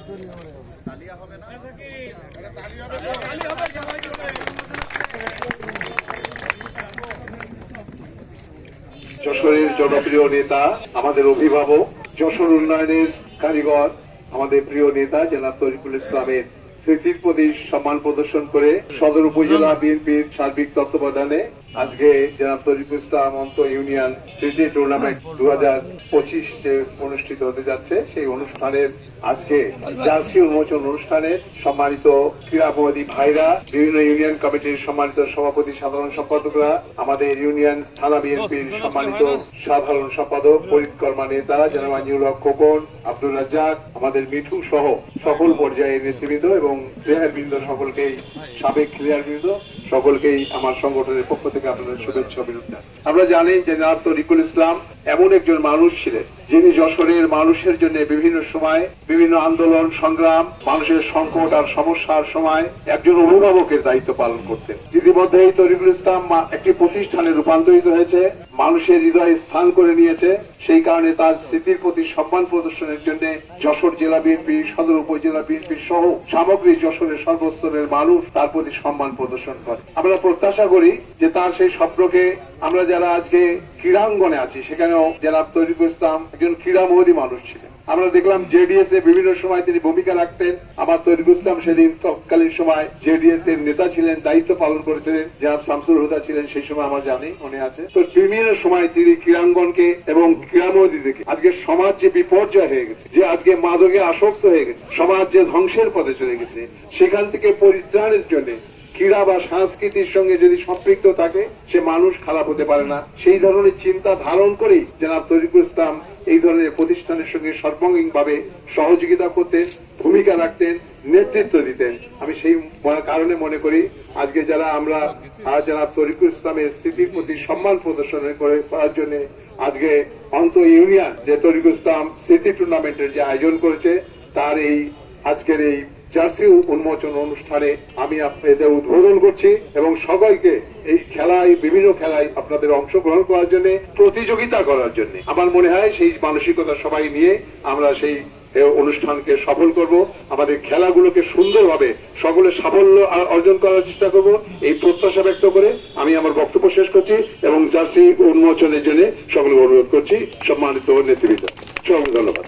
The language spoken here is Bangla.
যশোরের জনপ্রিয় নেতা, আমাদের অভিভাবক, যশোর উন্নয়নের কারিগর, আমাদের প্রিয় নেতা জনাব তরিকুল ইসলামের স্মৃতির প্রতি সম্মান প্রদর্শন করে সদর উপজেলা বিএনপির সার্বিক তত্ত্বাবধানে আজকে জনাব তরিকুল ইসলাম অন্ত ইউনিয়ন স্মৃতি টুর্নামেন্ট 2025 যে অনুষ্ঠিত হতে যাচ্ছে, সেই অনুষ্ঠানের আজকে জার্সি উন্মোচন অনুষ্ঠানে সম্মানিত ক্রীড়াপরাধী ভাইরা, বিভিন্ন ইউনিয়ন কমিটির সম্মানিত সভাপতি, সাধারণ সম্পাদকরা, আমাদের ইউনিয়ন থানা বিএনপির সম্মানিত সাধারণ সম্পাদক, পরিকর্মা নেতা জনাব আঞ্জুল হক খোকন, আব্দুল রাজ্জাক, আমাদের মিঠু সহ সকল পর্যায়ের নেতৃবৃন্দ এবং প্লেয়ারবৃন্দ সকলকেই, সাবেক প্লেয়ারবৃন্দ সকলকেই আমার সংগঠনের পক্ষ থেকে আপনাদের শুভেচ্ছা অভিনন্দন। আমরা জানি যে জনাব তরিকুল ইসলাম এমন একজন মানুষ ছিলেন যিনি যশোরের মানুষের জন্য বিভিন্ন সময় বিভিন্ন আন্দোলন সংগ্রাম, মানুষের সংকট আর সমস্যার সময় একজন অভিভাবকের দায়িত্ব পালন করতেন। ইতিমধ্যে এই তরিকুল ইসলাম একটি প্রতিষ্ঠানে রূপান্তরিত হয়েছে, মানুষের হৃদয়ে স্থান করে নিয়েছে। সেই কারণে তার স্মৃতির প্রতি সম্মান প্রদর্শনের জন্য যশোর জেলা বিএনপি, সদর উপজেলা বিএনপি সহ সামগ্রিক যশোরের সর্বস্তরের মানুষ তার প্রতি সম্মান প্রদর্শন করে। আমরা প্রত্যাশা করি যে তার সেই স্বপ্নকে আমরা যারা আজকে ক্রীড়াঙ্গনে আছি সেখানেও জনাব তরিকুল ইসলাম একজন ক্রীড়ামোহী মানুষ ছিলেন। আমরা দেখলাম জেডিএস এ বিভিন্ন সময় তিনি ভূমিকা রাখতেন। আমার তরিকুল ইসলাম সেদিন তৎকালীন সময় জেডিএস এর নেতা ছিলেন, দায়িত্ব পালন করেছিলেন। জনাব শামসুল হুদা ছিলেন সেই সময়, আমার জানি মনে আছে। তো বিভিন্ন সময় তিনি ক্রীড়াঙ্গনকে এবং ক্রীড়ামোহীদেরকে, আজকে সমাজ যে বিপর্যয় হয়ে গেছে, যে আজকে মাদকে আসক্ত হয়ে গেছে, সমাজ যে ধ্বংসের পথে চলে গেছে, সেখান থেকে পরিত্রাণের জন্য ক্রীড়া বা সংস্কৃতির সঙ্গে যদি সম্পৃক্ত থাকে সে মানুষ খারাপ হতে পারে না। সেই ধরনের চিন্তা ধারণ করেই জনাব তরিকুল ইসলাম এই ধরনের প্রতিষ্ঠানের সঙ্গে সর্বাঙ্গীনভাবে সহযোগিতা করতেন, ভূমিকা রাখতেন, নেতৃত্ব দিতেন। আমি সেই কারণে মনে করি আজকে যারা আমরা জনাব তরিকুল ইসলামের স্মৃতির প্রতি সম্মান প্রদর্শন করার জন্য আজকে অন্ত ইউনিয়ন যে তরিকুল ইসলাম স্মৃতি টুর্নামেন্টের যে আয়োজন করেছে, তার এই আজকের এই জার্সি উন্মোচন অনুষ্ঠানে আমি আপনাদের উদ্বোধন করছি এবং সবাইকে এই খেলায়, বিভিন্ন খেলায় আপনাদের অংশগ্রহণ করার জন্য, প্রতিযোগিতা করার জন্য, আমার মনে হয় সেই মানসিকতা সবাই নিয়ে আমরা সেই অনুষ্ঠানকে সফল করব। আমাদের খেলাগুলোকে সুন্দরভাবে সকলে সাফল্য অর্জন করার চেষ্টা করব, এই প্রত্যাশা ব্যক্ত করে আমি আমার বক্তব্য শেষ করছি এবং জার্সি উন্মোচনের জন্য সকলকে অনুরোধ করছি। সম্মানিত নেতৃবৃন্দ, সকলকে ধন্যবাদ।